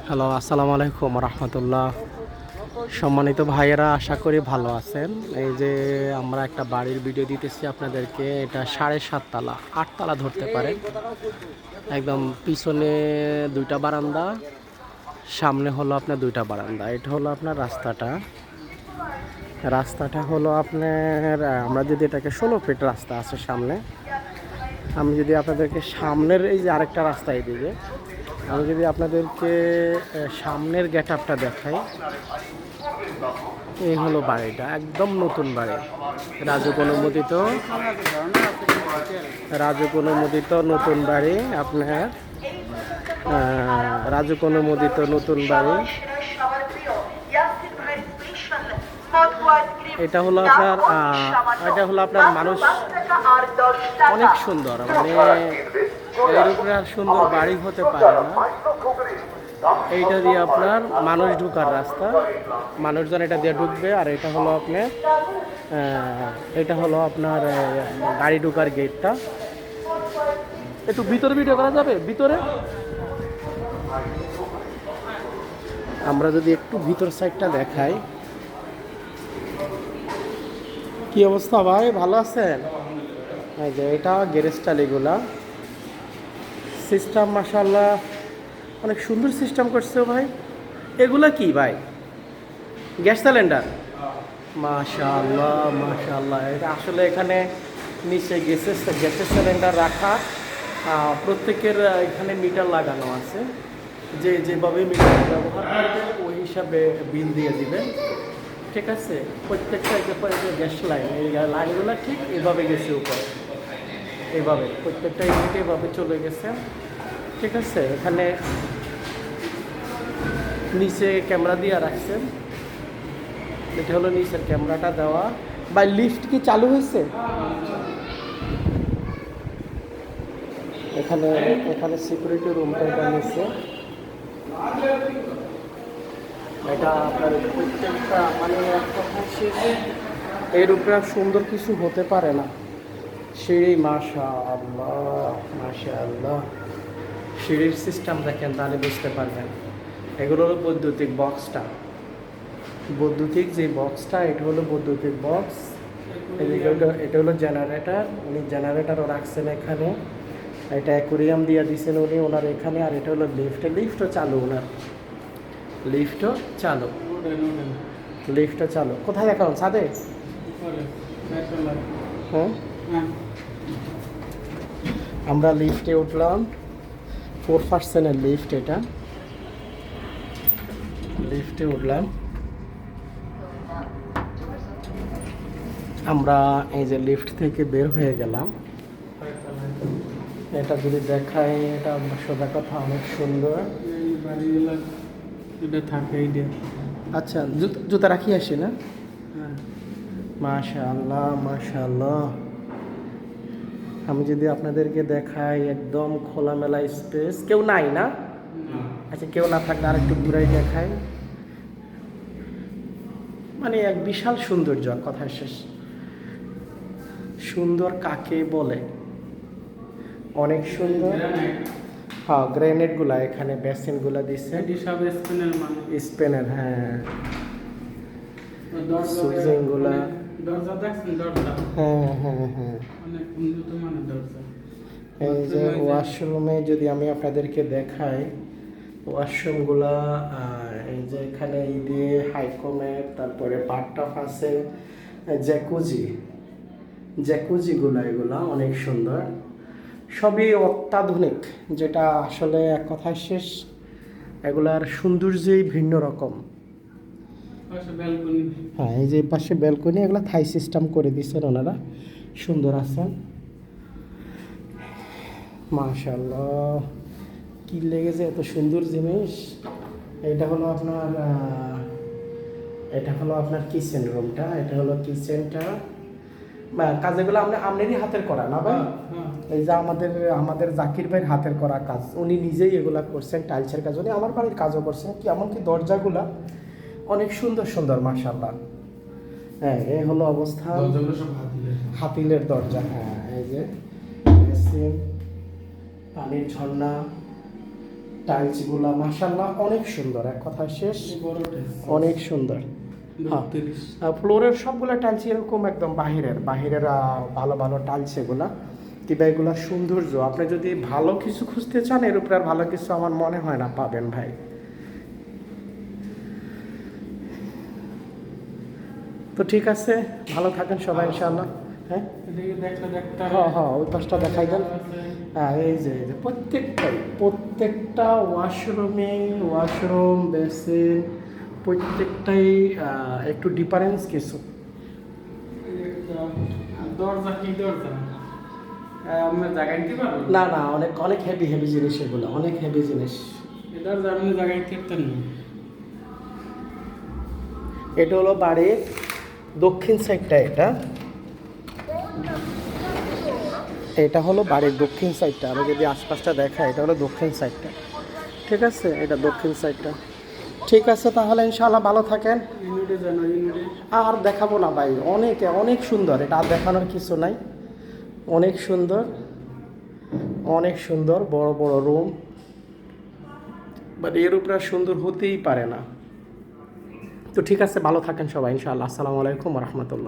Hello, আসসালামু আলাইকুম রহমতুল্লাহ। সম্মানিত ভাইয়েরা, আশা করি ভালো আছেন। এই যে আমরা একটা বাড়ির ভিডিও দিতেছি আপনাদেরকে। এটা 7.5 তলা, 8 তলা ধরতে পারেন। একদম পিছনে দুইটা বারান্দা, সামনে হলো আপনার দুইটা বারান্দা। এটা হলো আপনার রাস্তাটা। রাস্তাটা হলো আপনার, আমরা যদি এটাকে 16 ফিট রাস্তা আছে সামনে। আমি যদি আপনাদেরকে সামনের এই যে আরেকটা রাস্তা এদিকে, আমি যদি আপনাদেরকে সামনের গেট আপটা দেখাই, এই হলো বাড়িটা, একদম নতুন বাড়ি, রাজুক অনুমোদিত। রাজুক অনুমোদিত নতুন বাড়ি আপনার, রাজুক অনুমোদিত নতুন বাড়ি। এটা হলো আপনার, এটা হলো আপনার মানুষ অনেক সুন্দর, মানে এর উপরে আর সুন্দর বাড়ি হতে পারে না। এইটা দিয়ে আপনার মানুষ ঢুকার রাস্তা, মানুষজন এটা দিয়ে ঢুকবে। আর এটা হলো আপনার, এটা হলো আপনার গাড়ি ঢুকার গেটটা। একটু ভিতরে ভিডিও করা যাবে? ভিতরে আমরা যদি একটু ভিতর সাইডটা দেখাই। কি অবস্থা ভাই, ভালো আছেন? এই যে এটা গ্যারেজ টালিগুলা সিস্টেম, মাশাআল্লাহ অনেক সুন্দর সিস্টেম করছে ভাই। এগুলা কি ভাই? Gas cylinder? মাশাআল্লাহ মাশাআল্লাহ। এটা আসলে এখানে নিচে গ্যাসের সিলিন্ডার রাখা, প্রত্যেকের এখানে মিটার লাগানো আছে। যে যেভাবে মিটার ব্যবহার করবে ওই হিসাবে বিল দিয়ে দিবেন, ঠিক আছে? প্রত্যেকটা যে গ্যাস লাইন, এই লাইনগুলো ঠিক এভাবে গেছে উপরে, এভাবে প্রত্যেকটা ইউনিটে এভাবে চলে গেছে, ঠিক আছে? এখানে নিচে ক্যামেরা দিয়ে রাখছেন। এটা হলো নিচের ক্যামেরাটা দেওয়া। বা লিফট কি চালু হয়েছে? এখানে এখানে সিকিউরিটি রুমটা এটা নিচে। এটা আপনার প্রত্যেকটা মানে একটা এর উপরে আর সুন্দর কিছু হতে পারে না। সিঁড়ি, মাশাআল্লাহ মাশাআল্লাহ। সিঁড়ির সিস্টেম দেখেন, তাহলে বুঝতে পারবেন। এগুলো হলো বৈদ্যুতিক বক্সটা, বৈদ্যুতিক যে বক্সটা, এটা হলো বৈদ্যুতিক বক্স। এটা হলো জেনারেটর, উনি জেনারেটরও রাখছেন এখানে। এটা অ্যাকুরিয়াম দিয়ে দিয়েছেন উনি ওনার এখানে। আর এটা হলো লিফট, লিফটও চালু ওনার, লিফটও চালু, লিফটও চালু। কোথায় দেখান? ছাদে? হ্যাঁ, আমরা লিফটে উঠলাম। 4% লিফট, এটা লিফটে উঠলাম আমরা। এই যে লিফট থেকে বের হয়ে গেলাম। এটা যদি দেখাই, এটা সোজা কথা অনেক সুন্দর। আচ্ছা, জুতা রাখি আসি না? মাশাআল্লাহ মাশাআল্লাহ। আমি যদি আপনাদেরকে দেখাই, একদম খোলামেলা স্পেস, কেউ নাই না? আচ্ছা, কেউ না থাকলে আর একটু ঘুরাই দেখাই। মানে এক বিশাল সৌন্দর্য, কথা শেষ। সুন্দর কাকে বলে? অনেক সুন্দর। হ্যাঁ, গ্রেনেডগুলা এখানে, বেসিনগুলা দিচ্ছে স্পেনের। হ্যাঁ, সুইচিংগুলা। হ্যাঁ হ্যাঁ হ্যাঁ। এই যে ওয়াশরুমে যদি আমি আপনাদেরকে দেখাই, ওয়াশরুমগুলা এই যে এখানে এই দিয়ে হাইকোমের, তারপরে বাথটাব আছে, জ্যাকুজি, জ্যাকুজিগুলা এগুলা অনেক সুন্দর, সবই অত্যাধুনিক। যেটা আসলে এক কথায় শেষ, এগুলার সৌন্দর্যই ভিন্ন রকম। হ্যাঁ, এই যে পাশে ব্যালকনি, এগুলো থাই সিস্টেম করে দিচ্ছেন ওনারা, সুন্দর আছেন। মাশাআল্লাহ, কি লেগেছে এত সুন্দর জিনিস। এটা হলো আপনার, এটা হলো আপনার কিচেন রুমটা। এটা হলো কিচেনটা। কাজগুলো আপনারই হাতের করা না ভাই? এই যে আমাদের জাকির ভাইয়ের হাতের করা কাজ, উনি নিজেই এগুলা করছেন। টাইলসের কাজ উনি আমার বাড়ির কাজও করছেন। কি এমনকি দরজাগুলা অনেক সুন্দর সুন্দর, মাশাআল্লাহ। হ্যাঁ, এই হলো অবস্থা। হাতিলের দরজা। হ্যাঁ, এই যে পানির ঝর্ণা, টাইলসগুলা মাশাআল্লাহ অনেক সুন্দর, এক কথা শেষ, অনেক সুন্দর। হ্যাঁ, ফ্লোরের সবগুলো টাইলস এরকম একদম বাহিরের ভালো ভালো টাইলস এগুলা। কিংবা এগুলা সৌন্দর্য, আপনি যদি ভালো কিছু খুঁজতে চান এর উপরে আর ভালো কিছু আমার মনে হয় না পাবেন ভাই। তো ঠিক আছে, ভালো থাকেন সবাই ইনশাআল্লাহ। হ্যাঁ হ্যাঁ হ্যাঁ, ওই পাশটা দেখাই দেন। হ্যাঁ, এই যে প্রত্যেকটা ওয়াশরুম বেসিন প্রত্যেকটাই একটু ডিফারেন্স কিছু। দরজা কি দরজা আপনার জায়গায় দিতে পারবেন? না না, অনেক অনেক হেভি জিনিস এগুলো, অনেক হেভি জিনিস। এই দরজা আপনি জায়গায় দিতেন না। এটা হলো বাড়ির দক্ষিণ সাইডটা, এটা হলো বাড়ির দক্ষিণ সাইডটা। আমি যদি আশপাশটা দেখাই, এটা হলো দক্ষিণ সাইডটা, ঠিক আছে, এটা দক্ষিণ সাইডটা। ঠিক আছে, তাহলে ইনশাআল্লাহ ভালো থাকেন। ইউনিটে যান, ইউনিটে আর দেখাবো না ভাই, অনেক সুন্দর, এটা আর দেখানোর কিছু নাই। অনেক সুন্দর বড় বড় রুম, বাট এর উপরে আর সুন্দর হতেই পারে না। তো ঠিক আছে, ভালো থাকেন সবাই ইনশাআল্লাহ। আসসালামু আলাইকুম ওয়া রাহমাতুল্লাহ।